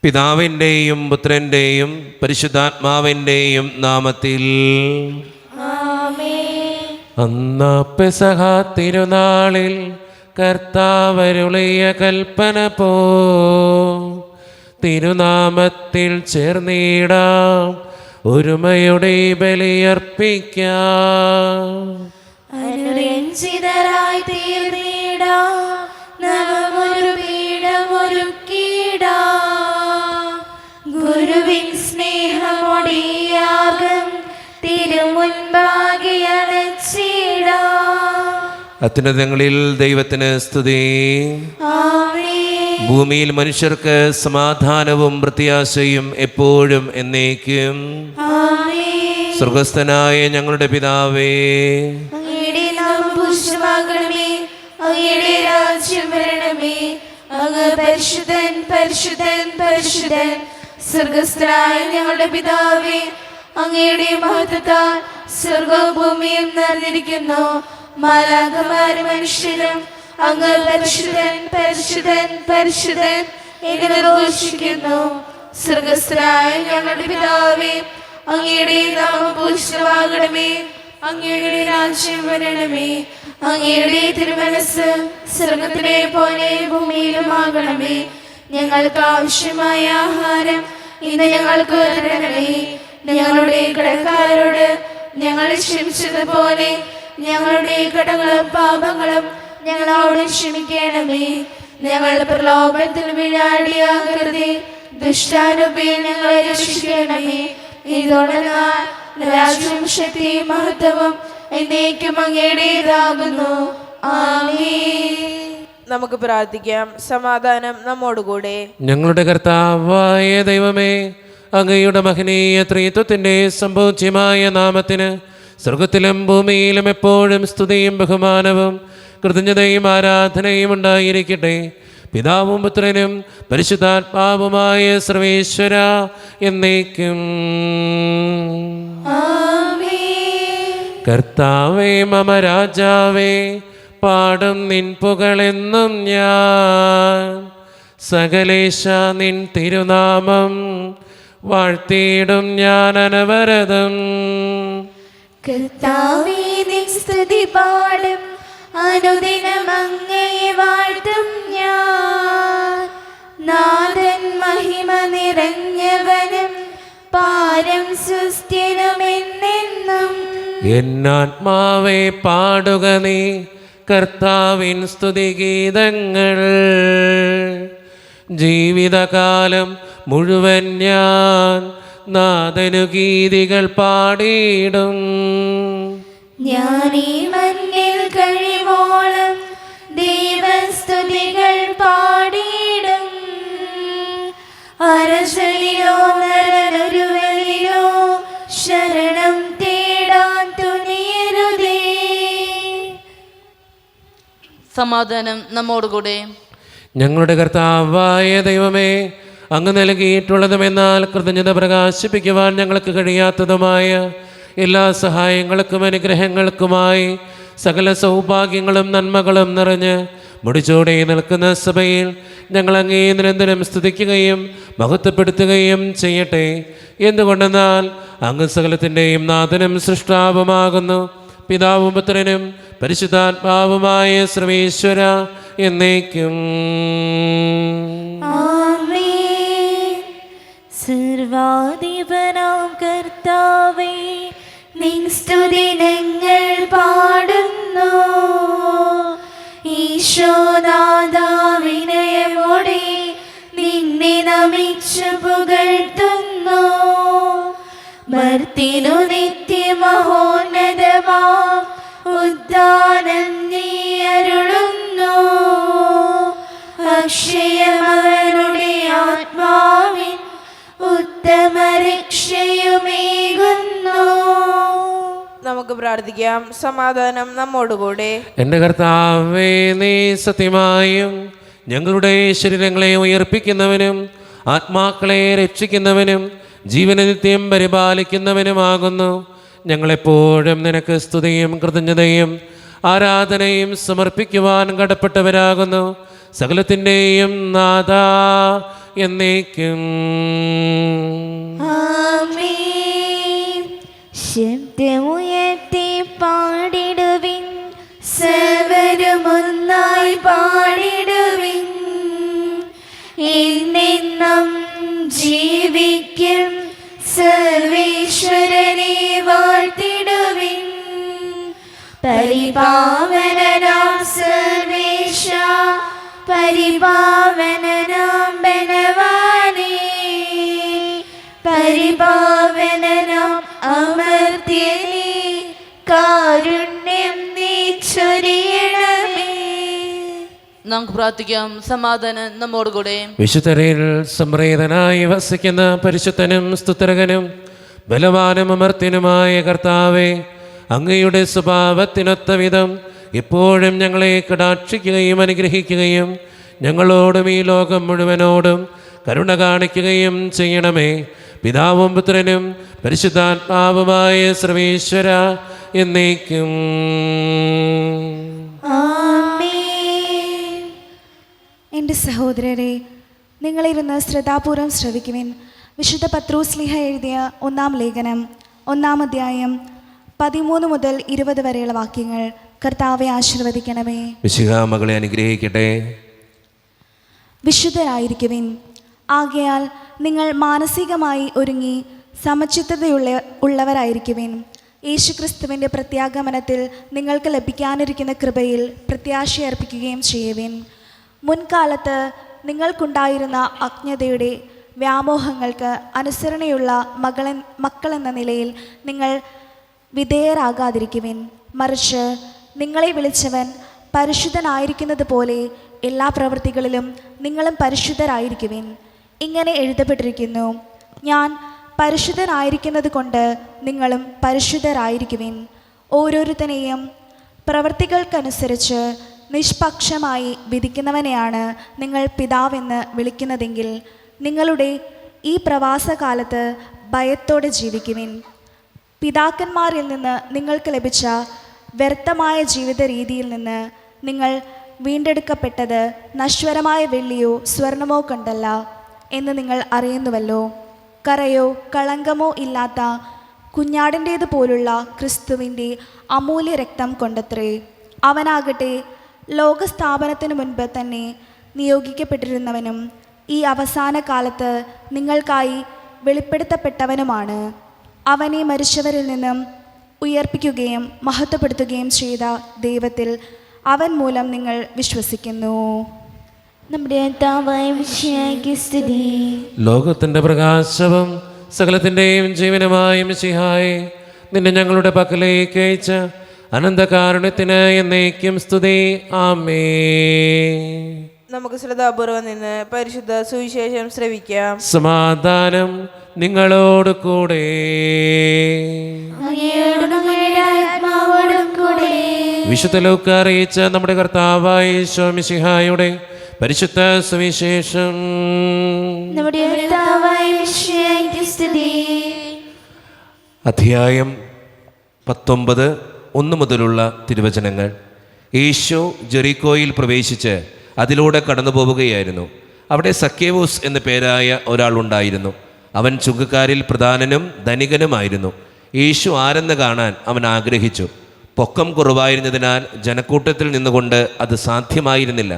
പിതാവിൻ്റെയും പുത്രൻ്റെയും പരിശുദ്ധാത്മാവിൻ്റെയും നാമത്തിൽ അന്നാ പെസഹ തിരുനാളിൽ കർത്താവരുളിയ കൽപ്പന പോ തിരുനാമത്തിൽ ചേർന്നിടാം, ഒരുമയുടെ ബലിയർപ്പിക്കാം. അനുരഞ്ജിതരായി തീർന്നിടാം, നവമൊരു പീഠമൊരുക്കിടാം. ഗുരുവിൻ സ്നേഹമൊടിയാകും തിരുമുൻപാകെ അണച്ചിടാം. അത്യുന്നതങ്ങളിൽ ദൈവത്തിന് സ്തുതി. ഭൂമിയിൽ മനുഷ്യർക്ക് സമാധാനവും പ്രത്യാശയും എപ്പോഴും എന്നേക്കും. സ്വർഗസ്ഥനായ ഞങ്ങളുടെ പിതാവേ, അങ്ങയുടെ നാമം പൂജിതമാകണമേ, അങ്ങയുടെ രാജ്യം വരണമേ, അങ്ങ് പരിശുദ്ധൻ പരിശുദ്ധൻ പരിശുദ്ധൻ. സ്വർഗസ്ഥനായ ഞങ്ങളുടെ പിതാവേ, അങ്ങയുടെ മഹത്വത്താൽ സ്വർഗവും ഭൂമിയും നിറഞ്ഞിരിക്കുന്നു. മാലാഖമാരും മനുഷ്യരും അങ്ങ് പരിശുദ്ധൻ പരിശുദ്ധൻ പരിശുദ്ധൻ എന്ന് ഘോഷിക്കുന്നു. സ്വർഗസ്ഥനായ ഞങ്ങളുടെ പിതാവേ, അങ്ങയുടെ നാമം പൂജിതമാകണമേ, അങ്ങയുടെ രാജ്യം വരണമേ, അങ്ങയുടെ തിരുമനസ്സ് സ്വർഗത്തിലെ പോലെ ഭൂമിയിലുമാകണമേ. ഞങ്ങൾക്ക് ആവശ്യമായ ആഹാരം ഇന്ന് ഞങ്ങൾക്ക് തരണമേ. ഞങ്ങളുടെ കടക്കാരോട് ഞങ്ങൾ ക്ഷമിച്ചതുപോലെ ഞങ്ങളുടെ കടങ്ങളും പാപങ്ങളും ഞങ്ങളോട് ക്ഷമിക്കണമേ. ഞങ്ങളുടെ പ്രലോഭനത്തിൽ വീഴാടിയാകരുതേ, ദുഷ്ടാരൂപിയിൽ ഞങ്ങളെ രക്ഷിക്കണമേ. ഇതോടെ രാജ്യവും ശക്തിയും മഹത്വവും എന്നേക്കും അങ്ങയുടേതാകുന്നു. ആമേൻ. നമുക്ക് പ്രാർത്ഥിക്കാം. സമാധാനം നമ്മോടുകൂടെ. ഞങ്ങളുടെ കർത്താവായ ദൈവമേ, അങ്ങയുടെ മഹനീയ ത്രിത്വത്തിൻ്റെ സംപൂജ്യമായ നാമത്തിന് സ്വർഗത്തിലും ഭൂമിയിലും എപ്പോഴും സ്തുതിയും ബഹുമാനവും കൃതജ്ഞതയും ആരാധനയും ഉണ്ടായിരിക്കട്ടെ. പിതാവും പുത്രനും പരിശുദ്ധാത്മാവുമായ സർവേശ്വര എന്നേക്കും. കർത്താവേ മമ രാജാവേ, പാടും നിൻ പുകളെന്നും ഞാൻ. സകലേശ നിൻ തിരുനാമം വാഴ്ത്തിയിടും ഞാൻ അനവരതം. കർത്താവേ നിൻ സ്തുതി പാടും, അനുദിനം അങ്ങയെ വാഴ്ത്തും ഞാൻ. നാഥൻ മഹിമ നിറഞ്ഞവനും പാരം സുസ്ഥിരമെന്നെന്നും. എന്നാത്മാവേ പാടുക നീ കർത്താവിൻ സ്തുതിഗീതങ്ങൾ. ജീവിതകാലം മുഴുവൻ ഞാൻ നാഥനു ഗീതികൾ പാടിയിടും. ഞാൻ ഈ മണ്ണിൽ കഴിവോളം ദൈവസ്തുതികൾ പാടിയിടും. അരശലിലോ നരനൊരുവലിലോ ശരണം തേടാൻ തുനിയരുതേ. സമാധാനം നമ്മോടുകൂടെ. ഞങ്ങളുടെ കർത്താവായ ദൈവമേ, അങ്ങ് നൽകിയിട്ടുള്ളതുമെന്നാൽ കൃതജ്ഞത പ്രകാശിപ്പിക്കുവാൻ ഞങ്ങൾക്ക് കഴിയാത്തതുമായ എല്ലാ സഹായങ്ങൾക്കും അനുഗ്രഹങ്ങൾക്കുമായി സകല സൗഭാഗ്യങ്ങളും നന്മകളും നിറഞ്ഞ് മുടിച്ചോടെ നിൽക്കുന്ന സഭയിൽ ഞങ്ങൾ അങ്ങേ നിരന്തരം സ്തുതിക്കുകയും മഹത്വപ്പെടുത്തുകയും ചെയ്യട്ടെ. എന്തുകൊണ്ടെന്നാൽ അങ്ങ് സകലത്തിൻ്റെയും നാഥനും സൃഷ്ടാവുമാകുന്നു. പിതാവും പുത്രനും പരിശുദ്ധാത്മാവുമായ സർവേശ്വര എന്നേക്കും. സർവാധിപനാം കർത്താവേ, നിൻ സ്തുതി ഞങ്ങൾ പാടുന്നു. ഈശോനാഥാ വിനയമോടെ നിന്നെ നമിച്ചു പുകഴ്ത്തുന്നു. മർത്തിനു നിത്യമഹോന്നതമാ ഉദ്ധാനം നീ അരുളുന്നു. അക്ഷയമവനുടെ ആത്മാവിൻ ഉത്തമ രക്ഷയുമേകുന്നു. നമുക്ക് പ്രാർത്ഥിക്കാം. സമാധാനം നമ്മോടുകൂടെ. എൻ്റെ കർത്താവേ, നീ സത്യമായും ഞങ്ങളുടെ ശരീരങ്ങളെ ഉയർപ്പിക്കുന്നവനും ആത്മാക്കളെ രക്ഷിക്കുന്നവനും ജീവന നിത്യം പരിപാലിക്കുന്നവനുമാകുന്നു. ഞങ്ങളെപ്പോഴും നിനക്ക് സ്തുതിയും കൃതജ്ഞതയും ആരാധനയും സമർപ്പിക്കുവാൻ കടപ്പെട്ടവരാകുന്നു. സകലത്തിൻ്റെയും നാഥാ എന്നേക്കും. ആമേൻ. ശബ്ദമുയർത്തി പാടിടുവിൻ, സർവരും ഒന്നായി പാടിടുവിൻ. എന്നെന്നും ജീവിക്കും സർവേശ്വരനെ വാഴ്ത്തിടുവിൻ. പരിപാവനനാം സർവേശ, പരിപാവനനാം ബലവാനേ, പരിപാവനനാം അമർത്യനേ, കാരുണ്യം നീ ചൊരിയണമേ. നമുക്ക് പ്രാർത്ഥിക്കാം. സമാധാനം നമ്മോടുകൂടെ. വിശുദ്ധരിൽ സംപ്രീതനായി വസിക്കുന്ന പരിശുദ്ധനും സ്തുതരകനും ബലവാനും അമർത്യനുമായ കർത്താവേ, അങ്ങയുടെ സ്വഭാവത്തിനൊത്ത വിധം എപ്പോഴും ഞങ്ങളെ കടാക്ഷിക്കുകയും അനുഗ്രഹിക്കുകയും ഞങ്ങളോടും ഈ ലോകം മുഴുവനോടും കരുണ കാണിക്കുകയും ചെയ്യണമേ. പിതാവും പുത്രനും പരിശുദ്ധാത്മാവുമായ സർവേശ്വര എന്നേക്കും. ആമേൻ. എൻ്റെ സഹോദരരെ, നിങ്ങളിരുന്ന് ശ്രദ്ധാപൂർവം ശ്രവിക്കുവിൻ. വിശുദ്ധ പത്രോസ്ലീഹ എഴുതിയ 1-ാം ലേഖനം 1-ാം അധ്യായം 13 മുതൽ 20 വരെയുള്ള വാക്യങ്ങൾ. കർത്താവെ ആശീർവദിക്കണമേ. മിശിഹാ മകളെ അനുഗ്രഹിക്കട്ടെ. വിശുദ്ധരായിരിക്കുവിൻ. ആകയാൽ നിങ്ങൾ മാനസികമായി ഒരുങ്ങി സമചിത്തതയുള്ളവരായിരിക്കുവിൻ. യേശുക്രിസ്തുവിൻ്റെ പ്രത്യാഗമനത്തിൽ നിങ്ങൾക്ക് ലഭിക്കാനിരിക്കുന്ന കൃപയിൽ പ്രത്യാശയർപ്പിക്കുകയും ചെയ്യുവിൻ. മുൻകാലത്ത് നിങ്ങൾക്കുണ്ടായിരുന്ന അജ്ഞതയുടെ വ്യാമോഹങ്ങൾക്ക് അനുസരണയുള്ള മക്കളെന്ന നിലയിൽ നിങ്ങൾ വിധേയരാകാതിരിക്കുവിൻ. മറിച്ച് നിങ്ങളെ വിളിച്ചവൻ പരിശുദ്ധനായിരിക്കുന്നത് പോലെ എല്ലാ പ്രവൃത്തികളിലും നിങ്ങളും പരിശുദ്ധരായിരിക്കുവിൻ. ഇങ്ങനെ എഴുതപ്പെട്ടിരിക്കുന്നു: ഞാൻ പരിശുദ്ധനായിരിക്കുന്നത് കൊണ്ട് നിങ്ങളും പരിശുദ്ധരായിരിക്കുവിൻ. ഓരോരുത്തനെയും പ്രവൃത്തികൾക്കനുസരിച്ച് നിഷ്പക്ഷമായി വിധിക്കുന്നവനെയാണ് നിങ്ങൾ പിതാവെന്ന് വിളിക്കുന്നതെങ്കിൽ നിങ്ങളുടെ ഈ പ്രവാസകാലത്ത് ഭയത്തോടെ ജീവിക്കുവിൻ. പിതാക്കന്മാരിൽ നിന്ന് നിങ്ങൾക്ക് ലഭിച്ച വ്യർത്ഥമായ ജീവിത രീതിയിൽ നിന്ന് നിങ്ങൾ വീണ്ടെടുക്കപ്പെട്ടത് നശ്വരമായ വെള്ളിയോ സ്വർണമോ കൊണ്ടല്ല എന്ന് നിങ്ങൾ അറിയുന്നുവല്ലോ. കറയോ കളങ്കമോ ഇല്ലാത്ത കുഞ്ഞാടിൻ്റേതുപോലുള്ള ക്രിസ്തുവിൻ്റെ അമൂല്യ രക്തം കൊണ്ടത്രേ. അവനാകട്ടെ ലോകസ്ഥാപനത്തിന് മുൻപ് തന്നെ നിയോഗിക്കപ്പെട്ടിരുന്നവനും ഈ അവസാന കാലത്ത് നിങ്ങൾക്കായി വെളിപ്പെടുത്തപ്പെട്ടവനുമാണ്. അവനെ മരിച്ചവരിൽ നിന്നും ഉയർപ്പിക്കുകയും മഹത്വപ്പെടുത്തുകയും ചെയ്ത ദൈവത്തിൽ അവൻ മൂലം നിങ്ങൾ വിശ്വസിക്കുന്നു. നമ്മുടെ കർത്താവായ മിശിഹായ്ക്ക് സ്തുതി. ലോകത്തിൻ്റെ പ്രകാശവും സകലത്തിൻ്റെയും ജീവനുമായ മിശിഹായെ, നിന്നെ ഞങ്ങളുടെ പക്കലേക്ക് അയച്ച അനന്തകാരുണ്യത്തിന് എന്നേക്കും സ്തുതി. ആമേൻ. നമുക്ക് ശ്രദ്ധാപൂർവം നിന്ന് പരിശുദ്ധ സുവിശേഷം ശ്രവിക്കാം. സമാധാനം നിങ്ങളോട് കൂടെ. അങ്ങയോടും അങ്ങയുടെ ആത്മാവോടും കൂടെ. വിശുദ്ധ ലൂക്കാ അറിയിച്ച നമ്മുടെ കർത്താവായ യേശു മിശിഹായുടെ പരിശുദ്ധ സുവിശേഷം. നമ്മുടെ കർത്താവായ മിശിഹായ്ക്ക് സ്തുതി. അധ്യായം 19 1 മുതലുള്ള തിരുവചനങ്ങൾ. യേശു ജെറിക്കോയിൽ പ്രവേശിച്ച് അതിലൂടെ കടന്നു പോവുകയായിരുന്നു. അവിടെ സക്കേവൂസ് എന്നു പേരായ ഒരാളുണ്ടായിരുന്നു. അവൻ ചുങ്കക്കാരിൽ പ്രധാനനും ധനികനുമായിരുന്നു. യേശു ആരെന്ന് കാണാൻ അവൻ ആഗ്രഹിച്ചു. പൊക്കം കുറവായിരുന്നതിനാൽ ജനക്കൂട്ടത്തിൽ നിന്നുകൊണ്ട് അത് സാധ്യമായിരുന്നില്ല.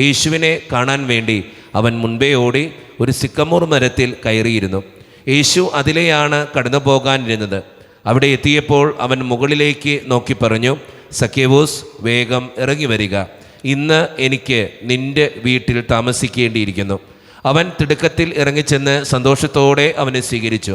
യേശുവിനെ കാണാൻ വേണ്ടി അവൻ മുൻപേ ഓടി ഒരു സിക്കമോർ മരത്തിൽ കയറിയിരുന്നു. യേശു അതിലെയാണ് കടന്നു പോകാനിരുന്നത്. അവിടെ എത്തിയപ്പോൾ അവൻ മുകളിലേക്ക് നോക്കി പറഞ്ഞു, സക്കേവൂസ്, വേഗം ഇറങ്ങി വരിക. ഇന്ന് എനിക്ക് നിന്റെ വീട്ടിൽ താമസിക്കേണ്ടിയിരിക്കുന്നു. അവൻ തിടുക്കത്തിൽ ഇറങ്ങിച്ചെന്ന് സന്തോഷത്തോടെ അവനെ സ്വീകരിച്ചു.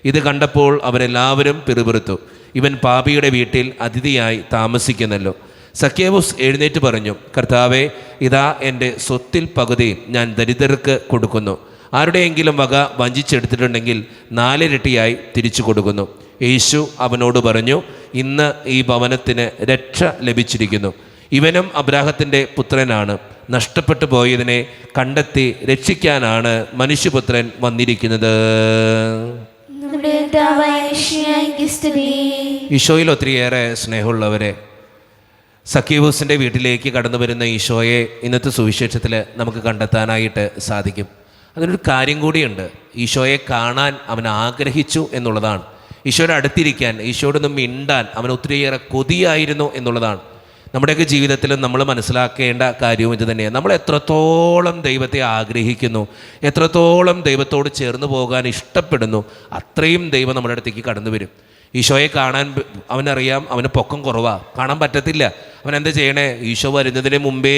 ഇത് കണ്ടപ്പോൾ അവരെല്ലാവരും പിറുപിറുത്തു, ഇവൻ പാപിയുടെ വീട്ടിൽ അതിഥിയായി താമസിക്കുന്നല്ലോ. സക്കേവൂസ് എഴുന്നേറ്റ് പറഞ്ഞു, കർത്താവേ, ഇതാ എൻ്റെ സ്വത്തിൽ പകുതി ഞാൻ ദരിദ്രർക്ക് കൊടുക്കുന്നു. ആരുടെയെങ്കിലും വക വഞ്ചിച്ചെടുത്തിട്ടുണ്ടെങ്കിൽ 4 ഇരട്ടിയായി തിരിച്ചു കൊടുക്കുന്നു. യേശു അവനോട് പറഞ്ഞു, ഇന്ന് ഈ ഭവനത്തിന് രക്ഷ ലഭിച്ചിരിക്കുന്നു. ഇവനും അബ്രാഹത്തിൻ്റെ പുത്രനാണ്. നഷ്ടപ്പെട്ടു പോയതിനെ കണ്ടെത്തി രക്ഷിക്കാനാണ് മനുഷ്യപുത്രൻ വന്നിരിക്കുന്നത്. ഈശോയിൽ ഒത്തിരിയേറെ സ്നേഹമുള്ളവരെ, സക്കേവൂസിൻ്റെ വീട്ടിലേക്ക് കടന്നു വരുന്ന ഈശോയെ ഇന്നത്തെ സുവിശേഷത്തിൽ നമുക്ക് കണ്ടെത്താനായിട്ട് സാധിക്കും. അതിനൊരു കാര്യം കൂടിയുണ്ട്. ഈശോയെ കാണാൻ അവൻ ആഗ്രഹിച്ചു എന്നുള്ളതാണ്. ഈശോയുടെ അടുത്തിരിക്കാൻ, ഈശോയോടൊന്ന് മിണ്ടാൻ അവൻ ഒത്തിരിയേറെ കൊതിയായിരുന്നു എന്നുള്ളതാണ്. നമ്മുടെയൊക്കെ ജീവിതത്തിലും നമ്മൾ മനസ്സിലാക്കേണ്ട കാര്യവും ഇത് തന്നെയാണ്. നമ്മൾ എത്രത്തോളം ദൈവത്തെ ആഗ്രഹിക്കുന്നു, എത്രത്തോളം ദൈവത്തോട് ചേർന്ന് പോകാൻ ഇഷ്ടപ്പെടുന്നു, അത്രയും ദൈവം നമ്മുടെ അടുത്തേക്ക് കടന്നു വരും. ഈശോയെ കാണാൻ അവനറിയാം, അവന് പൊക്കം കുറവാണ്, കാണാൻ പറ്റത്തില്ല. അവൻ എന്താ ചെയ്യണേ? ഈശോ വരുന്നതിന് മുമ്പേ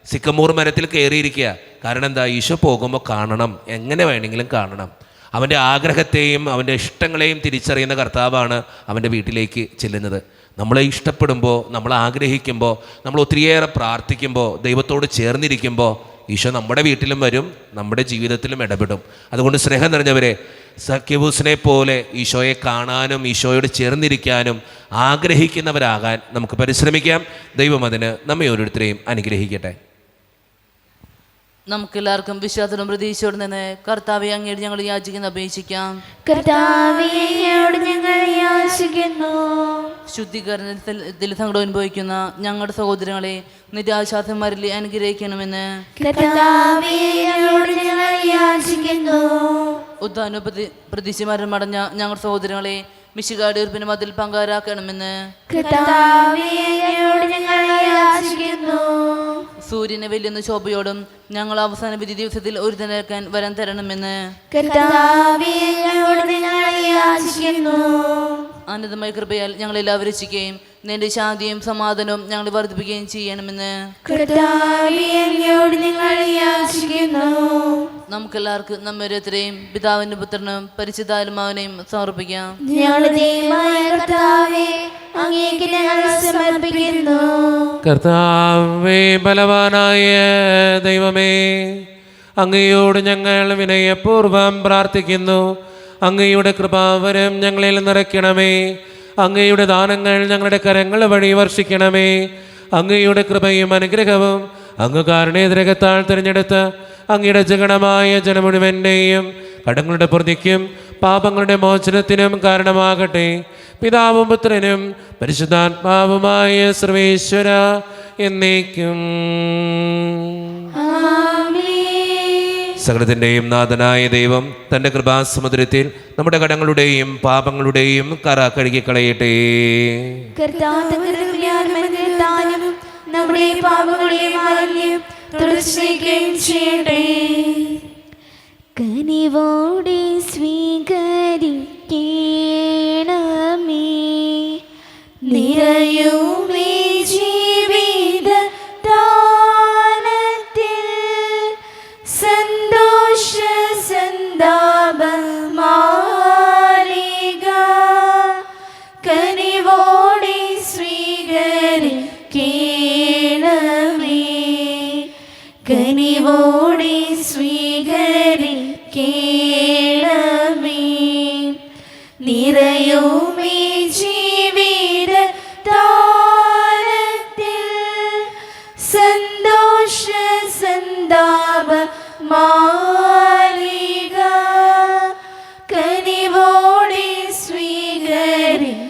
സിക്കമൂർ മരത്തിൽ കയറിയിരിക്കുക. കാരണം എന്താ? ഈശോ പോകുമ്പോൾ കാണണം, എങ്ങനെ വേണമെങ്കിലും കാണണം. അവൻ്റെ ആഗ്രഹത്തെയും അവൻ്റെ ഇഷ്ടങ്ങളെയും തിരിച്ചറിയുന്ന കർത്താവാണ് അവൻ്റെ വീട്ടിലേക്ക് ചെല്ലുന്നത്. നമ്മളെ ഇഷ്ടപ്പെടുമ്പോൾ, നമ്മൾ ആഗ്രഹിക്കുമ്പോൾ, നമ്മൾ ഒത്തിരിയേറെ പ്രാർത്ഥിക്കുമ്പോൾ, ദൈവത്തോട് ചേർന്നിരിക്കുമ്പോൾ ഈശോ നമ്മുടെ വീട്ടിലും വരും, നമ്മുടെ ജീവിതത്തിലും ഇടപെടും. അതുകൊണ്ട് സ്നേഹം നിറഞ്ഞവരെ, സക്കേവൂസിനെ പോലെ ഈശോയെ കാണാനും ഈശോയോട് ചേർന്നിരിക്കാനും ആഗ്രഹിക്കുന്നവരാകാൻ നമുക്ക് പരിശ്രമിക്കാം. ദൈവം അതിന് നമ്മെ ഓരോരുത്തരെയും അനുഗ്രഹിക്കട്ടെ. നമുക്കെല്ലാവർക്കും വിശ്വാസത്തോടും പ്രതീക്ഷയോട് നിന്ന് കർത്താവെ അങ്ങയോട് ഞങ്ങൾ യാചിക്കുന്ന അപേക്ഷിക്കാം. കർത്താവേ, അങ്ങയോട് ഞങ്ങൾ യാചിക്കുന്നു. ശുദ്ധീകരണത്തിൽ സങ്കടം അനുഭവിക്കുന്ന ഞങ്ങളുടെ സഹോദരങ്ങളെ നിരാശാസന്മാരിൽ അനുഗ്രഹിക്കണമെന്ന് കർത്താവേ, അങ്ങയോട് ഞങ്ങൾ യാചിക്കുന്നു. ഉദ്ധാന പ്രതീക്ഷമാരും അടഞ്ഞ ഞങ്ങളുടെ സഹോദരങ്ങളെ മിശിഹായുടെ ഉറപ്പിനും അതിൽ പങ്കാരാക്കണമെന്ന് കർത്താവേ, അങ്ങയോട് ഞങ്ങൾ യാചിക്കുന്നു. സൂര്യനെ വെല്ലുന്ന ശോഭയോടും ഞങ്ങൾ അവസാന വിധി ദിവസത്തിൽ ഒരു തരക്കാൻ വരാൻ തരണമെന്ന് കർത്താവേ, അങ്ങയോട് ഞങ്ങൾ യാചിക്കുന്നു. അനന്തമായ കൃപയാൽ ഞങ്ങളെല്ലാവരും രക്ഷിക്കുകയും നിന്റെ ശാന്തിയും സമാധാനവും ഞങ്ങളെ വർദ്ധിപ്പിക്കുകയും ചെയ്യണമെന്ന് കർത്താവേ, അങ്ങയോട് ഞങ്ങൾ യാചിക്കുന്നു. നമുക്കെല്ലാവർക്കും നമ്മെ ഓരോരുത്തരെയും പിതാവിനും പുത്രനും പരിശുദ്ധാത്മാവിനെയും സമർപ്പിക്കാം. ഞങ്ങളുടെ ദൈവമായ കർത്താവേ, അങ്ങേക്ക് ഞങ്ങൾ സമർപ്പിക്കുന്നു. കർത്താവേ, ബലവാനായ ദൈവമേ, അങ്ങയോട് ഞങ്ങൾ വിനയപൂർവ്വം പ്രാർത്ഥിക്കുന്നു. അങ്ങയുടെ കൃപാവരം ഞങ്ങളിൽ നിറയ്ക്കണമേ. അങ്ങയുടെ ദാനങ്ങൾ ഞങ്ങളുടെ കരങ്ങൾ വഴി വർഷിക്കണമേ. അങ്ങയുടെ കൃപയും അനുഗ്രഹവും അങ്ങ് കാരുണ്യദ്രകത്താൽ തിരഞ്ഞെടുത്ത് അങ്ങയുടെ ജഗണമായ ജനം മുഴുവൻ്റെയും കടങ്ങളുടെ പ്രതിക്കും പാപങ്ങളുടെ മോചനത്തിനും കാരണമാകട്ടെ. പിതാവും പുത്രനും പരിശുദ്ധാത്മാവുമായ സർവേശ്വര എന്നേക്കും. സകലത്തിൻ്റെയും നാഥനായ ദൈവം തൻ്റെ കൃപാസമുദ്രത്തിൽ നമ്മുടെ കടങ്ങളുടെയും പാപങ്ങളുടെയും കറ കഴുകിക്കളയട്ടെ. നമ്മുടെ പാപങ്ങളെയും മാലിന്യം തുടച്ചുനീക്കുകയും ചെയ്യട്ടെ. കനിവോടെ സ്വീകരിക്കണമേ നിറയുമേ ജീവിത ദാനത്തിൽ സന്തോഷ സന്താപമാലിക കനിവോടെ സ്വീകരിക്കണമേ കനിവോടെ സ്വീകരിക്കണമേ നിറയുമേ ജീവിത ദാനത്തിൽ സന്തോഷ സന്താപമാലിക കനിവോടെ സ്വീകരിക്കണമേ.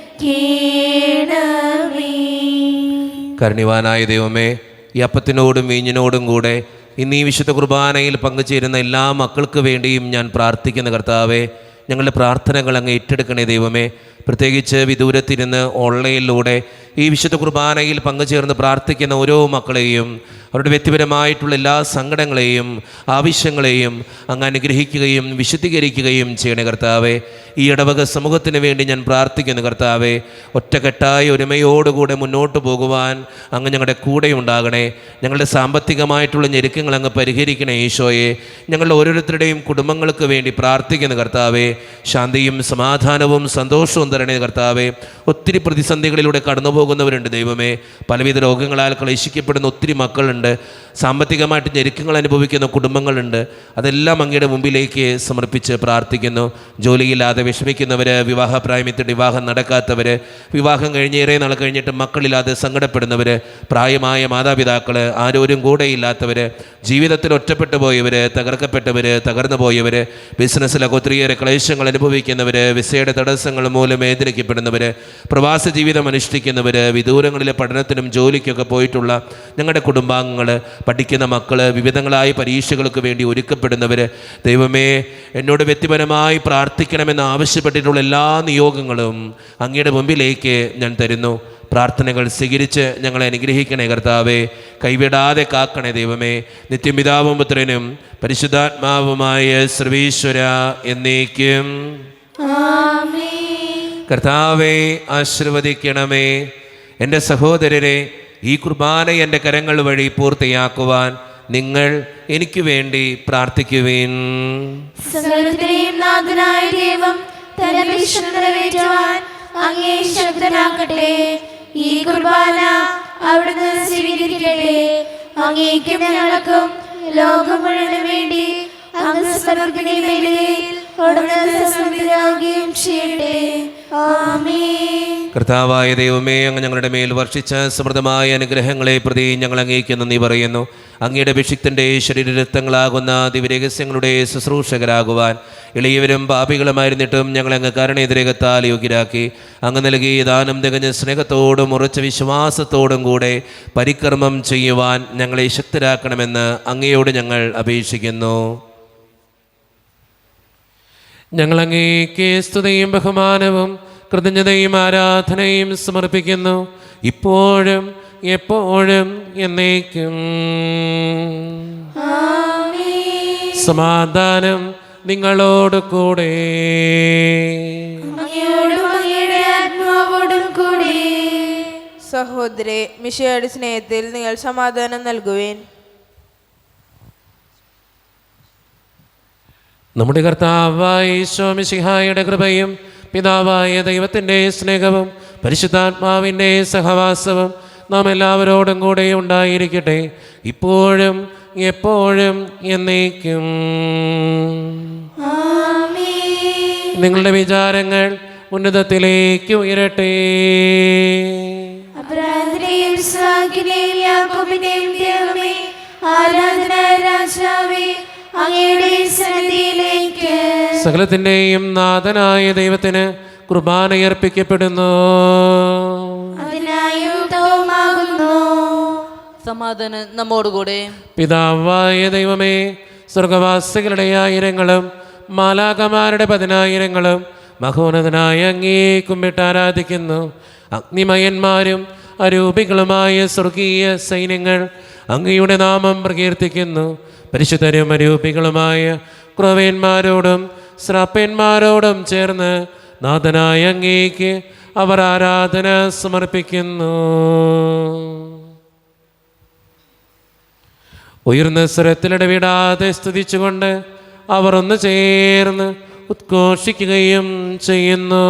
കരുണ്യവാനായ ദൈവമേ, ഈ അപ്പത്തിനോടും വീഞ്ഞിനോടും കൂടെ ഇന്ന് ഈ വിശുദ്ധ കുർബാനയിൽ പങ്കുചേരുന്ന എല്ലാ മക്കൾക്ക് വേണ്ടിയും ഞാൻ പ്രാർത്ഥിക്കുന്ന കർത്താവേ, ഞങ്ങളുടെ പ്രാർത്ഥനകൾ അങ്ങ് ഏറ്റെടുക്കണേ ദൈവമേ. പ്രത്യേകിച്ച് വിദൂരത്തിരുന്ന് ഓൺലൈനിലൂടെ ഈ വിശുദ്ധ കുർബാനയിൽ പങ്കുചേർന്ന് പ്രാർത്ഥിക്കുന്ന ഓരോ മക്കളെയും അവരുടെ വ്യക്തിപരമായിട്ടുള്ള എല്ലാ സങ്കടങ്ങളെയും ആവശ്യങ്ങളെയും അങ്ങ് അനുഗ്രഹിക്കുകയും വിശുദ്ധീകരിക്കുകയും ചെയ്യണേ കർത്താവേ. ഈ ഇടവക സമൂഹത്തിന് വേണ്ടി ഞാൻ പ്രാർത്ഥിക്കുന്നു കർത്താവേ. ഒറ്റക്കെട്ടായ ഒരുമയോടുകൂടെ മുന്നോട്ട് പോകുവാൻ അങ്ങ് ഞങ്ങളുടെ കൂടെ ഉണ്ടാകണേ. ഞങ്ങളുടെ സാമ്പത്തികമായിട്ടുള്ള ഞെരുക്കങ്ങൾ അങ്ങ് പരിഹരിക്കണേ ഈശോയെ. ഞങ്ങളുടെ ഓരോരുത്തരുടെയും കുടുംബങ്ങൾക്ക് വേണ്ടി പ്രാർത്ഥിക്കുന്നു കർത്താവേ. ശാന്തിയും സമാധാനവും സന്തോഷവും തരണേ കർത്താവേ. ഒത്തിരി പ്രതിസന്ധികളിലൂടെ കടന്നു പോകുന്നവരുണ്ട് ദൈവമേ. പലവിധ രോഗങ്ങളാൽ ക്ലേശിക്കപ്പെടുന്ന ഒത്തിരി മക്കളുണ്ട്. സാമ്പത്തികമായിട്ട് ഞെരുക്കങ്ങൾ അനുഭവിക്കുന്ന കുടുംബങ്ങളുണ്ട്. അതെല്ലാം അങ്ങയുടെ മുമ്പിലേക്ക് സമർപ്പിച്ച് പ്രാർത്ഥിക്കുന്നു. ജോലിയില്ലാതെ വിഷമിക്കുന്നവർ, വിവാഹപ്രായമെത്തി വിവാഹം നടക്കാത്തവർ, വിവാഹം കഴിഞ്ഞേറെ നാൾ കഴിഞ്ഞിട്ട് മക്കളില്ലാതെ സങ്കടപ്പെടുന്നവർ, പ്രായമായ മാതാപിതാക്കൾ, ആരോരും കൂടെയില്ലാത്തവർ, ജീവിതത്തിൽ ഒറ്റപ്പെട്ടു പോയവർ, തകർക്കപ്പെട്ടവർ, തകർന്നു പോയവർ, ബിസിനസ്സിലൊക്കെ ഒത്തിരിയേറെ ക്ലേശങ്ങൾ അനുഭവിക്കുന്നവർ, വിസയുടെ തടസ്സങ്ങൾ മൂലം വേദനിക്കപ്പെടുന്നവർ, പ്രവാസ ജീവിതം അനുഷ്ഠിക്കുന്നവർ, താമസിക്കുന്നവർ, വിദൂരങ്ങളിലെ പഠനത്തിനും ജോലിക്കൊക്കെ പോയിട്ടുള്ള ഞങ്ങളുടെ കുടുംബാംഗങ്ങൾ, പഠിക്കുന്ന മക്കൾ, വിവിധങ്ങളായ പരീക്ഷകൾക്ക് വേണ്ടി ഒരുക്കപ്പെടുന്നവർ, ദൈവമേ എന്നോട് വ്യക്തിപരമായി പ്രാർത്ഥിക്കണമെന്ന് ആവശ്യപ്പെട്ടിട്ടുള്ള എല്ലാ നിയോഗങ്ങളും അങ്ങയുടെ മുമ്പിലേക്ക് ഞാൻ തരുന്നു. പ്രാർത്ഥനകൾ സ്വീകരിച്ച് ഞങ്ങളെ അനുഗ്രഹിക്കണേ കർത്താവേ, കൈവിടാതെ കാക്കണേ ദൈവമേ. നിത്യപിതാവും പുത്രനും പരിശുദ്ധാത്മാവുമായ സർവീശ്വര എന്നേക്കും. കർത്താവേ ആശീർവദിക്കണമേ. എൻ്റെ സഹോദരരെ, ഈ കുർബാന എൻ്റെ കരങ്ങൾ വഴി പൂർത്തിയാക്കുവാൻ നിങ്ങൾ എനിക്ക് വേണ്ടി പ്രാർത്ഥിക്കുവിൻ. സകലത്തിന്റെയും നാഥനായ ദൈവം തന്റെ വിശ്വം നിറവേറ്റുവാൻ അങ്ങേ ശക്തനാക്കട്ടെ. ഈ കുർബാന അവിടുന്ന് സ്വീകരിക്കട്ടെ. അങ്ങേക്കും ഞങ്ങൾക്കും ലോകം മുഴുവനും വേണ്ടി അങ്ങ് സമർപ്പിക്കുന്ന വേളയിൽ അവിടുന്ന് സംവിധാകുകയും ചെയ്യട്ടെ. ആമേൻ. കർത്താവായ ദൈവമേ, അങ്ങ് ഞങ്ങളുടെ മേൽ വർഷിച്ച സമൃദ്ധമായ അനുഗ്രഹങ്ങളെ പ്രതി ഞങ്ങൾ അങ്ങേക്ക് നന്ദി പറയുന്നു. അങ്ങയുടെ അഭിഷിക്തൻ്റെ ശരീരരക്തങ്ങളാകുന്ന ദിവ്യരഹസ്യങ്ങളുടെ ശുശ്രൂഷകരാകുവാൻ എളിയവരും പാപികളുമായിരുന്നിട്ടും ഞങ്ങളെ അങ്ങ് കരുണേതിരകത്താൽ യോഗ്യരാക്കി. അങ്ങ് നൽകിയ ദാനം തികഞ്ഞ സ്നേഹത്തോടും ഉറച്ച വിശ്വാസത്തോടും കൂടെ പരികർമ്മം ചെയ്യുവാൻ ഞങ്ങളെ ശക്തരാക്കണമെന്ന് അങ്ങയോട് ഞങ്ങൾ അപേക്ഷിക്കുന്നു. ഞങ്ങൾ അങ്ങേക്ക് സ്തുതിയും ബഹുമാനവും കൃതജ്ഞതയും ആരാധനയും സമർപ്പിക്കുന്നു, ഇപ്പോഴും എപ്പോഴും എന്നേക്കും. സമാധാനം നിങ്ങളോട് കൂടെ. സഹോദരേ, മിശിഹായുടെ സ്നേഹത്തിൽ നിങ്ങൾ സമാധാനം നൽകുവേൻ. നമ്മുടെ കർത്താവായ ഈശോ മിശിഹായുടെ കൃപയും പിതാവായ ദൈവത്തിൻ്റെ സ്നേഹവും പരിശുദ്ധാത്മാവിൻ്റെ സഹവാസവും നാം എല്ലാവരോടും കൂടെ ഉണ്ടായിരിക്കട്ടെ, ഇപ്പോഴും എപ്പോഴും എന്നേക്കും. നിങ്ങളുടെ വിചാരങ്ങൾ ഉന്നതത്തിലേക്ക് ഉയരട്ടെ. സകലത്തിൻ്റെയും നാഥനായ ദൈവത്തിന് കുർബാനയർപ്പിക്കപ്പെടുന്നു. സമാധാനം നമ്മോടുകൂടെ. പിതാവായ ദൈവമേ, സ്വർഗവാസികളുടെ ആയിരങ്ങളും മാലാകമാരുടെ 10,000ങ്ങളും മഹോന്നതനായ അങ്ങേ കുമ്പിട്ട് ആരാധിക്കുന്നു. അഗ്നിമയന്മാരും അരൂപികളുമായ സ്വർഗീയ സൈന്യങ്ങൾ അങ്ങയുടെ നാമം പ്രകീർത്തിക്കുന്നു. പരിശുദ്ധരും അരൂപികളുമായ ക്രൂവന്മാരോടും ശ്രാപ്പന്മാരോടും ചേർന്ന് നാഥനായ അങ്ങേക്ക് അവർ ആരാധന സമർപ്പിക്കുന്നു. ഉയർന്ന സ്വരത്തിലിടവിടാതെ സ്തുതിച്ചുകൊണ്ട് അവർ ഒന്ന് ചേർന്ന് ഉദ്ഘോഷിക്കുകയും ചെയ്യുന്നു.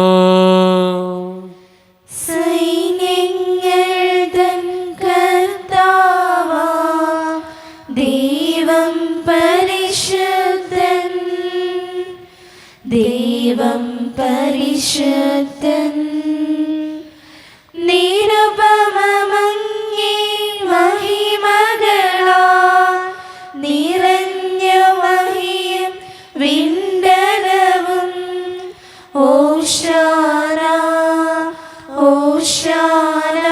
ദൈവം പരിശുദ്ധൻ, ദൈവം പരിശുദ്ധൻ. നിരുപമങ്ങേ മഹിമകളാ നിറഞ്ഞു മഹിയും വിണ്ടലവും. ഓശാന ഓശാന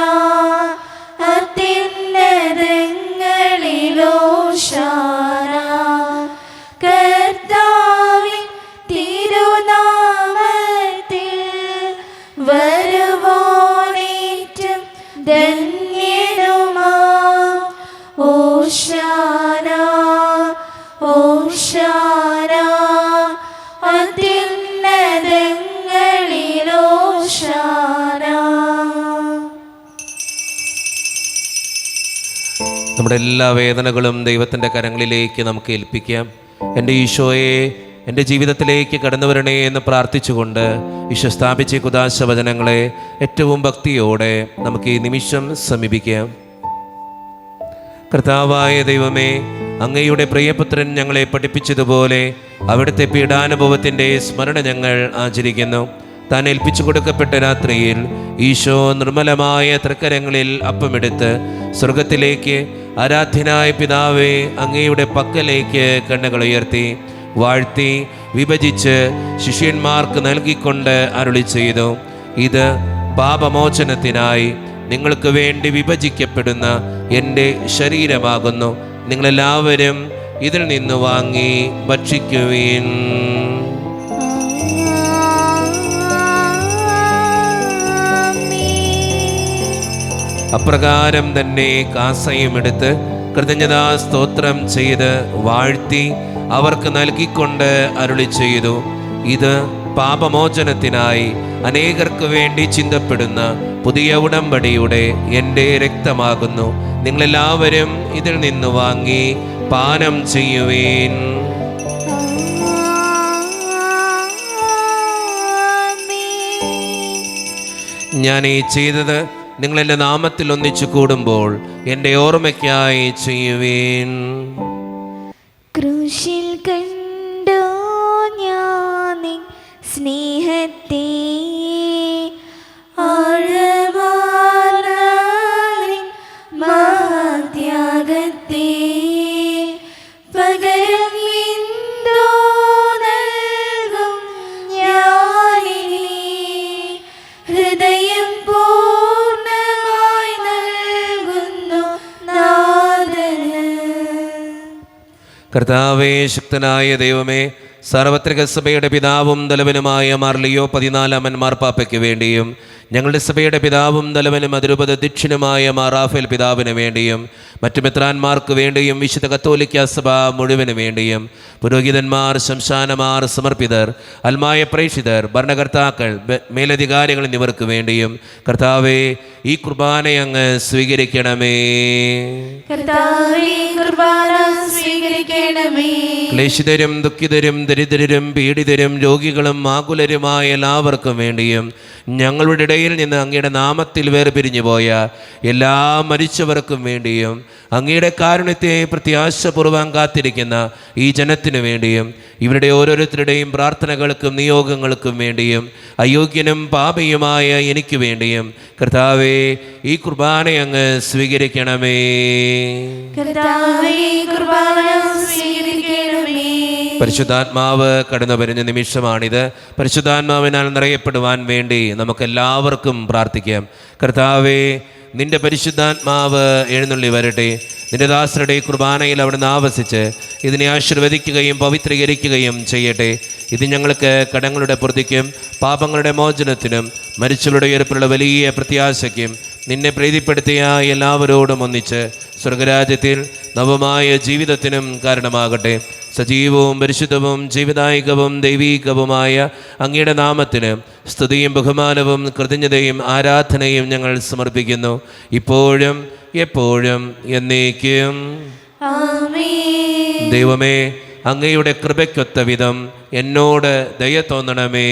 അത്യുന്നതങ്ങളിലോശാന. കർത്താവിൻ തിരുനാമത്തിൽ വരുവോനേറ്റം ധന്യനുമാ. ഓശാന ഓശാന അത്യുന്നതങ്ങളിലോശാന. നമ്മുടെ എല്ലാ വേദനകളും ദൈവത്തിൻ്റെ കരങ്ങളിലേക്ക് നമുക്ക് ഏൽപ്പിക്കാം. എൻ്റെ ഈശോയെ, എൻ്റെ ജീവിതത്തിലേക്ക് കടന്നു വരണേ എന്ന് പ്രാർത്ഥിച്ചുകൊണ്ട് ഈശോ സ്ഥാപിച്ച കുദാശ വചനങ്ങളെ ഏറ്റവും ഭക്തിയോടെ നമുക്ക് ഈ നിമിഷം സമീപിക്കാം. കർത്താവായ ദൈവമേ, അങ്ങയുടെ പ്രിയപുത്രൻ ഞങ്ങളെ പഠിപ്പിച്ചതുപോലെ അവിടുത്തെ പീഡാനുഭവത്തിൻ്റെ സ്മരണ ഞങ്ങൾ ആചരിക്കുന്നു. താൻ ഏൽപ്പിച്ചു കൊടുക്കപ്പെട്ട രാത്രിയിൽ ഈശോ നിർമ്മലമായ തൃക്കരങ്ങളിൽ അപ്പമെടുത്ത് സ്വർഗത്തിലേക്ക് ആരാധ്യനായ പിതാവേ അങ്ങയുടെ പക്കലേക്ക് കണ്ണുകൾ ഉയർത്തി വാഴ്ത്തി വിഭജിച്ച് ശിഷ്യന്മാർക്ക് നൽകിക്കൊണ്ട് അരുളി ചെയ്തു, ഇത് പാപമോചനത്തിനായി നിങ്ങൾക്ക് വേണ്ടി വിഭജിക്കപ്പെടുന്ന എൻ്റെ ശരീരമാകുന്നു. നിങ്ങളെല്ലാവരും ഇതിൽ നിന്ന് വാങ്ങി ഭക്ഷിക്കുവിൻ. അപ്രകാരം തന്നെ കാസയും എടുത്ത് കൃതജ്ഞതാ സ്തോത്രം ചെയ്ത് വാഴ്ത്തി അവർക്ക് നൽകിക്കൊണ്ട് അരുളി ചെയ്തു, ഇത് പാപമോചനത്തിനായി അനേകർക്ക് വേണ്ടി ചിന്തപ്പെടുന്ന പുതിയ ഉടമ്പടിയുടെ എൻ്റെ രക്തമാകുന്നു. നിങ്ങളെല്ലാവരും ഇതിൽ നിന്ന് വാങ്ങി പാനം ചെയ്യുവേൻ. ഞാൻ ഈ ചെയ്തത് നിങ്ങളെൻ്റെ നാമത്തിൽ ഒന്നിച്ചു കൂടുമ്പോൾ എൻ്റെ ഓർമ്മയ്ക്കായി ചെയ്യുവേൻ. ക്രൂശിൽ കണ്ടോ ഞാൻ നിൻ സ്നേഹത്തെ, ആഴമാർന്ന നിൻ മഹാത്യാഗത്തെ, പകരം എന്തോ നൽകും ഞാനിനി, ഹൃദയം പൂർണ്ണമായി നൽകുന്നു നാഥന്. കർത്താവേ, ശക്തനായ ദൈവമേ, സാർവത്രിക സഭയുടെ പിതാവും തലവനുമായ മാർ ലിയോ 14 മാർപ്പാപ്പയ്ക്ക് വേണ്ടിയും ഞങ്ങളുടെ സഭയുടെ പിതാവും തലവനും അതിരൂപത അധ്യക്ഷനുമായ മാർ റാഫേൽ പിതാവിന് വേണ്ടിയും മറ്റു മെത്രാന്മാർക്ക് വേണ്ടിയും വിശുദ്ധ കത്തോലിക്ക സഭ മുഴുവന് വേണ്ടിയും പുരോഹിതന്മാർ, ശംശാനമാർ, സമർപ്പിതർ, അൽമായ പ്രേക്ഷിതർ, ഭരണകർത്താക്കൾ, മേലധികാരികൾ എന്നിവർക്ക് വേണ്ടിയും കർത്താവേ, ഈ കുർബാനയങ്ങ് സ്വീകരിക്കണമേ. ക്ലേശിതരും ദുഃഖിതരും ദരിദ്രരും പീഡിതരും രോഗികളും ആകുലരുമായ എല്ലാവർക്കും വേണ്ടിയും ഞങ്ങളുടെ ഇടയിൽ നിന്ന് അങ്ങയുടെ നാമത്തിൽ വേർപിരിഞ്ഞു പോയ എല്ലാ മരിച്ചവർക്കും വേണ്ടിയും അങ്ങയുടെ കാരുണ്യത്തെ പ്രത്യാശപൂർവ്വം കാത്തിരിക്കുന്ന ഈ ജനത്തിനു വേണ്ടിയും ഇവരുടെ ഓരോരുത്തരുടെയും പ്രാർത്ഥനകൾക്കും നിയോഗങ്ങൾക്കും വേണ്ടിയും അയോഗ്യനും പാപിയുമായ എനിക്ക് വേണ്ടിയും കർത്താവേ, ഈ കുർബാന അങ്ങ് സ്വീകരിക്കണമേ. പരിശുദ്ധാത്മാവ് കടന്നു വരുന്ന നിമിഷമാണിത്. പരിശുദ്ധാത്മാവിനാൽ നിറയപ്പെടുവാൻ വേണ്ടി നമുക്കെല്ലാവർക്കും പ്രാർത്ഥിക്കാം. കർത്താവേ, നിന്റെ പരിശുദ്ധാത്മാവ് എഴുന്നള്ളി വരട്ടെ. നിന്റെ ദാസരുടെ കുർബാനയിൽ അവിടുന്ന് ആവസിച്ച് ഇതിനെ ആശീർവദിക്കുകയും പവിത്രീകരിക്കുകയും ചെയ്യട്ടെ. ഇത് ഞങ്ങൾക്ക് കടങ്ങളുടെ പൂർത്തിക്കും പാപങ്ങളുടെ മോചനത്തിനും മരിച്ചവരുടെ ഉയർപ്പിലുള്ള വലിയ പ്രത്യാശയ്ക്കും നിന്നെ പ്രീതിപ്പെടുത്തിയ എല്ലാവരോടും ഒന്നിച്ച് സ്വർഗരാജ്യത്തിൽ നവമായ ജീവിതത്തിനും കാരണമാകട്ടെ. സജീവവും പരിശുദ്ധവും ജീവിതായികവും ദൈവീകവുമായ അങ്ങയുടെ നാമത്തിന് സ്തുതിയും ബഹുമാനവും കൃതജ്ഞതയും ആരാധനയും ഞങ്ങൾ സമർപ്പിക്കുന്നു, ഇപ്പോഴും എപ്പോഴും എന്നേക്കും. ദൈവമേ, അങ്ങയുടെ കൃപയ്ക്കൊത്ത വിധം എന്നോട് ദയ തോന്നണമേ.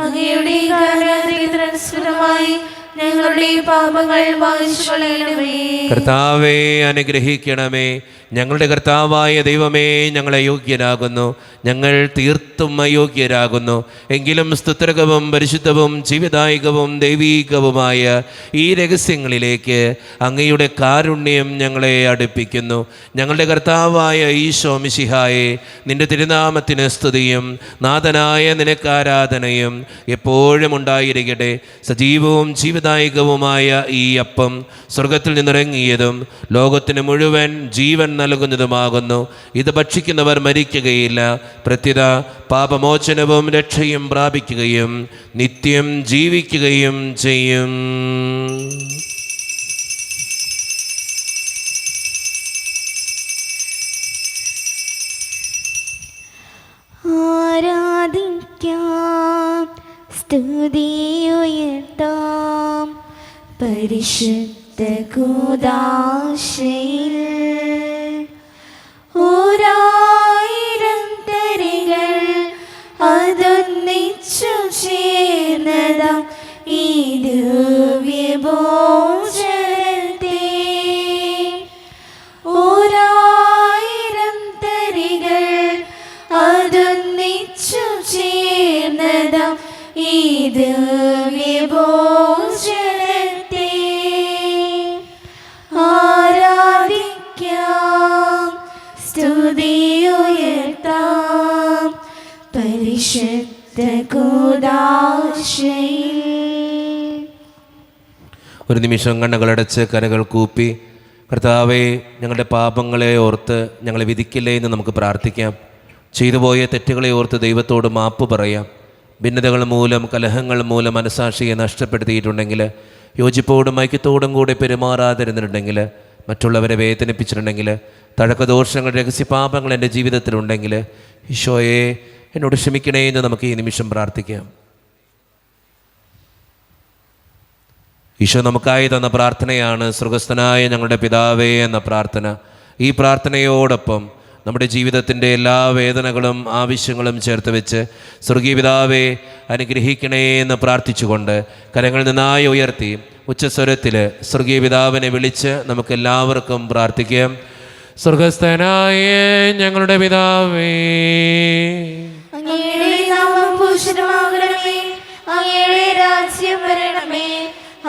അങ്ങയുടെ കാരുണ്യത്തിനനുസൃതമായി ഞങ്ങളുടെ പാപങ്ങൾ മായ്ച്ചുകളയണമേ. കർത്താവേ, അനുഗ്രഹിക്കണമേ. ഞങ്ങളുടെ കർത്താവായ ദൈവമേ, ഞങ്ങൾ അയോഗ്യരാകുന്നു, ഞങ്ങൾ തീർത്തും അയോഗ്യരാകുന്നു. എങ്കിലും സ്തുത്രകവും പരിശുദ്ധവും ജീവിതായികവും ദൈവീകവുമായ ഈ രഹസ്യങ്ങളിലേക്ക് അങ്ങയുടെ കാരുണ്യം ഞങ്ങളെ അടുപ്പിക്കുന്നു. ഞങ്ങളുടെ കർത്താവായ ഈശോ മിശിഹായെ, നിന്റെ തിരുനാമത്തിന് സ്തുതിയും നാഥനായ നിനക്ക് ആരാധനയും എപ്പോഴും ഉണ്ടായിരിക്കട്ടെ. സജീവവും ജീവിതായികവുമായ ഈ അപ്പം സ്വർഗത്തിൽ നിന്നിറങ്ങിയതും ലോകത്തിന് മുഴുവൻ ജീവൻ നൽകുന്നതുമാകുന്നു. ഇത് ഭക്ഷിക്കുന്നവർ മരിക്കുകയില്ല, പ്രത്യുത പാപമോചനവും രക്ഷയും പ്രാപിക്കുകയും നിത്യം ജീവിക്കുകയും ചെയ്യും. ആരാധിക്കാം, സ്തുതിയുയർത്താം പരിശുദ്ധ കൂദാശയിൽ. ഓരായിരം തരികൾ അതൊന്നിച്ചു ചേർന്നതാം ഈ ദിവ്യഭോജനത്തെ. ഓരായിരം തരികൾ അതൊന്നിച്ചു ചേർന്നതാം ഈ ദിവ്യഭോജനത്തെ. ആരാധിക്കാം, സ്തുതിയുയർത്താം പരിശുദ്ധ കൂദാശയിൽ. ഒരു നിമിഷം കണ്ണുകളടച്ച് കരകൾ കൂപ്പി കർത്താവേ, ഞങ്ങളുടെ പാപങ്ങളെ ഓർത്ത് ഞങ്ങളെ വിധിക്കില്ലേ എന്ന് നമുക്ക് പ്രാർത്ഥിക്കാം. ചെയ്തുപോയ തെറ്റുകളെ ഓർത്ത് ദൈവത്തോട് മാപ്പ് പറയാം. ഭിന്നതകൾ മൂലം, കലഹങ്ങൾ മൂലം മനസാക്ഷിയെ നഷ്ടപ്പെടുത്തിയിട്ടുണ്ടെങ്കിൽ, യോജിപ്പോടും ഐക്യത്തോടും കൂടെ പെരുമാറാതിരുന്നിട്ടുണ്ടെങ്കിൽ, മറ്റുള്ളവരെ വേദനിപ്പിച്ചിട്ടുണ്ടെങ്കിൽ, തഴക്കദോഷങ്ങൾ, രഹസ്യപാപങ്ങൾ എൻ്റെ ജീവിതത്തിലുണ്ടെങ്കിൽ, ഈശോയെ എന്നോട് ക്ഷമിക്കണേ എന്ന് നമുക്ക് ഈ നിമിഷം പ്രാർത്ഥിക്കാം. ഈശോ നമുക്കായി തന്ന പ്രാർത്ഥനയാണ് സ്വർഗസ്ഥനായ ഞങ്ങളുടെ പിതാവേ എന്ന പ്രാർത്ഥന. ഈ പ്രാർത്ഥനയോടൊപ്പം നമ്മുടെ ജീവിതത്തിൻ്റെ എല്ലാ വേദനകളും ആവശ്യങ്ങളും ചേർത്ത് വെച്ച് സ്വർഗീയ പിതാവേ അനുഗ്രഹിക്കണേ എന്ന് പ്രാർത്ഥിച്ചുകൊണ്ട് കരങ്ങൾ നന്നായി ഉയർത്തി ഉച്ചസ്വരത്തിൽ സ്വർഗീയ പിതാവിനെ വിളിച്ച് നമുക്കെല്ലാവർക്കും പ്രാർത്ഥിക്കാം. സ്വർഗസ്ഥനായ ഞങ്ങളുടെ പിതാവേ, അങ്ങയുടെ നാമം പൂജിതമാകണമേ, അങ്ങയുടെ രാജ്യം വരണമേ,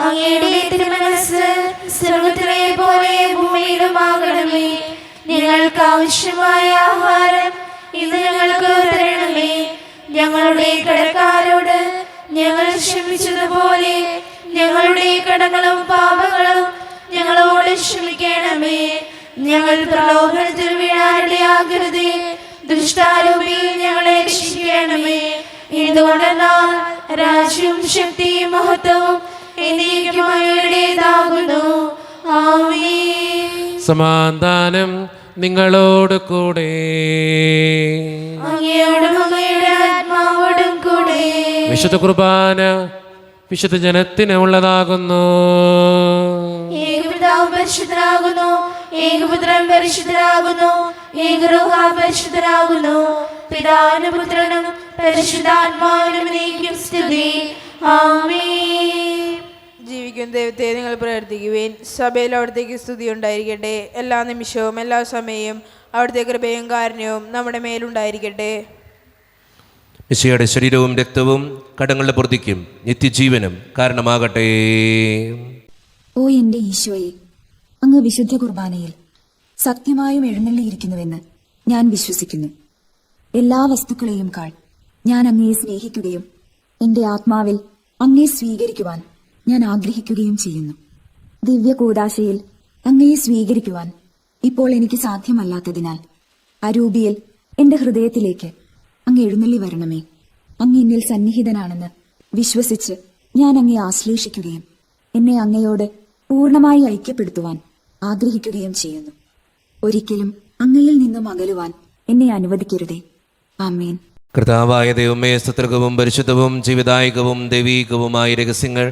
അങ്ങയുടെ തിരുമനസ്സ് സ്വർഗ്ഗത്തിലെ പോലെ ഭൂമിയിലുമാകണമേ. ഞങ്ങൾക്ക് ആവശ്യമായ ആഹാരം ഇന്ന് ഞങ്ങൾക്ക് തരണമേ. ഞങ്ങളുടെ കടക്കാരോട് ഞങ്ങൾ ക്ഷമിച്ചതുപോലെ ഞങ്ങളുടെ കടങ്ങളും പാപങ്ങളും ഞങ്ങളോട് ക്ഷമിക്കണമേ. ഞങ്ങൾ പ്രലോഭനത്തിൽ വീഴാനിടയാകരുതേ, ദുഷ്ടാരൂപിയിൽ ഞങ്ങളെ രക്ഷിക്കണമേ. എന്തുകൊണ്ടെന്നാൽ രാജ്യവും ശക്തിയും മഹത്വവും എന്നേക്കും അങ്ങയുടേതാകുന്നു. ആമേൻ. സമാധാനം നിങ്ങളോട് കൂടെ. അങ്ങയോടും അങ്ങയുടെ ആത്മാവോടും കൂടെ. വിശുദ്ധ കുർബാന വിശുദ്ധ ജനത്തിന് ഉള്ളതാകുന്നു. ഏകപിതാവ് പരിശുദ്ധനാകുന്നു, ഏകപുത്രൻ പരിശുദ്ധനാകുന്നു, ഏകരൂഹ പരിശുദ്ധനാകുന്നു. പിതാവിനും പുത്രനും പരിശുദ്ധാത്മാവിനും എന്നേക്കും സ്തുതി. ആമേൻ. ജീവിക്കുന്ന ദൈവത്തെ നിങ്ങൾ പ്രാർത്ഥിക്കുവേൻ. സഭയിൽ അവിടത്തേക്ക് സ്തുതി ഉണ്ടായിരിക്കട്ടെ. എല്ലാ നിമിഷവും എല്ലാ സമയവും അവിടുത്തെ കൃപയും കാരുണ്യവും നമ്മുടെ മേലുണ്ടായിരിക്കട്ടെ. മിശിഹയുടെ ശരീരവും രക്തവും കടങ്ങളുടെ പൊറുതിക്കും നിത്യജീവനും കാരണമാകട്ടെ. ഓ എന്റെ ഈശോയെ, അങ്ങ് വിശുദ്ധ കുർബാനയിൽ സത്യമായും എഴുന്നള്ളിയിരിക്കുന്നുവെന്ന് ഞാൻ വിശ്വസിക്കുന്നു. എല്ലാ വസ്തുക്കളെയും കാൾ ഞാൻ അങ്ങയെ സ്നേഹിക്കുകയും എന്റെ ആത്മാവിൽ അങ്ങയെ സ്വീകരിക്കുവാൻ ഞാൻ ആഗ്രഹിക്കുകയും ചെയ്യുന്നു. ദിവ്യ കൂദാശയിൽ അങ്ങയെ സ്വീകരിക്കുവാൻ ഇപ്പോൾ എനിക്ക് സാധ്യമല്ലാത്തതിനാൽ അരൂപിയിൽ എന്റെ ഹൃദയത്തിലേക്ക് അങ്ങ് എഴുന്നള്ളി വരണമേ. അങ്ങ് എന്നിൽ സന്നിഹിതനാണെന്ന് വിശ്വസിച്ച് ഞാൻ അങ്ങയെ ആശ്ലേഷിക്കുകയും എന്നെ അങ്ങയോട് പൂർണ്ണമായി ഐക്യപ്പെടുത്തുവാൻ ആഗ്രഹിക്കുകയും ചെയ്യുന്നു. ഒരിക്കലും അങ്ങയിൽ നിന്നും അകലുവാൻ എന്നെ അനുവദിക്കരുതേ. ആമേൻ. കർത്താവായ ദൈവമേ, സ്തുത്യർഹവും പരിശുദ്ധവും ജീവിതായികവും ദൈവീകവുമായ രഹസ്യങ്ങൾ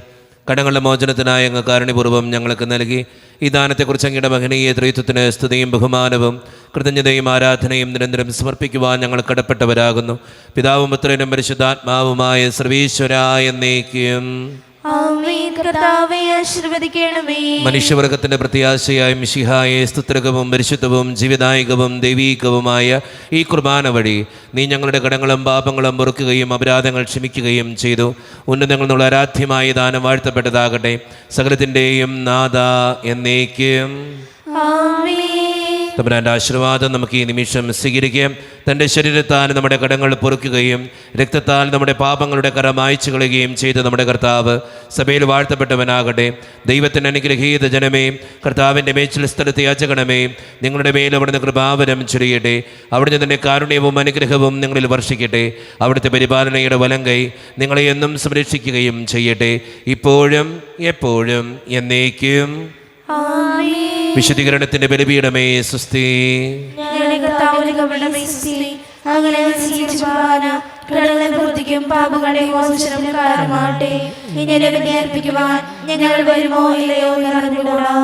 കടങ്ങളുടെ മോചനത്തിനായി അങ്ങ് കാരുണ്യപൂർവ്വം ഞങ്ങൾക്ക് നൽകി. ഈ ദാനത്തെക്കുറിച്ച് അങ്ങയുടെ മഹനീയ ത്രിത്വത്തിന് സ്തുതിയും ബഹുമാനവും കൃതജ്ഞതയും ആരാധനയും നിരന്തരം സമർപ്പിക്കുവാൻ ഞങ്ങൾ കടപ്പെട്ടവരാകുന്നു. പിതാവും പുത്രനും പരിശുദ്ധാത്മാവുമായ സർവീശ്വരായ എന്നേക്കും ആമേൻ. കർത്താവേ ആശീർവദിക്കണമേ. മനുഷ്യവർഗത്തിന്റെ പ്രത്യാശയായ മിശിഹായെ സ്തുത്യർഹവും പരിശുദ്ധവും ജീവിതായികവും ദൈവീകവുമായ ഈ കുർബാന വഴി നീ ഞങ്ങളുടെ കടങ്ങളും പാപങ്ങളും പൊറുക്കുകയും അപരാധങ്ങൾ ക്ഷമിക്കുകയും ചെയ്തു. ഉന്നതങ്ങളിൽ നിന്നുള്ള ആരാധ്യമായ ദാനം വാഴ്ത്തപ്പെട്ടതാകട്ടെ. സകലത്തിൻ്റെയും നാഥ എന്നേക്കും ആമേൻ. തമ്പുരാന്റെ ആശീർവാദം നമുക്ക് ഈ നിമിഷം സ്വീകരിക്കാം. തൻ്റെ ശരീരത്താൽ നമ്മുടെ കടങ്ങൾ പൊറുക്കുകയും രക്തത്താൽ നമ്മുടെ പാപങ്ങളുടെ കറ മായ്ച്ചു കളയുകയും ചെയ്ത് നമ്മുടെ കർത്താവ് സഭയിൽ വാഴ്ത്തപ്പെട്ടവനാകട്ടെ. ദൈവത്തിൻ്റെ അനുഗ്രഹീത ജനമേ, കർത്താവിൻ്റെ മേച്ചിൽ സ്ഥലത്ത് യാചകണമേ, നിങ്ങളുടെ മേൽ അവിടുന്ന് കൃപാവരം ചൊരിയട്ടെ. അവിടുന്ന് തൻ്റെ കാരുണ്യവും അനുഗ്രഹവും നിങ്ങളിൽ വർഷിക്കട്ടെ. അവിടുത്തെ പരിപാലനയുടെ വലങ്കൈ നിങ്ങളെ എന്നും സംരക്ഷിക്കുകയും ചെയ്യട്ടെ, ഇപ്പോഴും എപ്പോഴും എന്നേക്കും. വിശുദ്ധീകരണത്തിന്റെ ബലിപീഠമേ സ്വസ്തി. ഞങ്ങളുടെ കർത്താവിന്റെ കരുണമേ സ്തുതി. അങ്ങനെ സ്വീകരിച്ച കുർബാന കടങ്ങളെ പൂർത്തിക്കും പാപങ്ങളുടെ മോചനത്തിന് കാരണമാകട്ടെ. ഇങ്ങനെ ബലിയർപ്പിക്കുവാൻ ഞങ്ങൾ വരുമോ ഇല്ലയോ എന്നറിഞ്ഞുകൂടാ.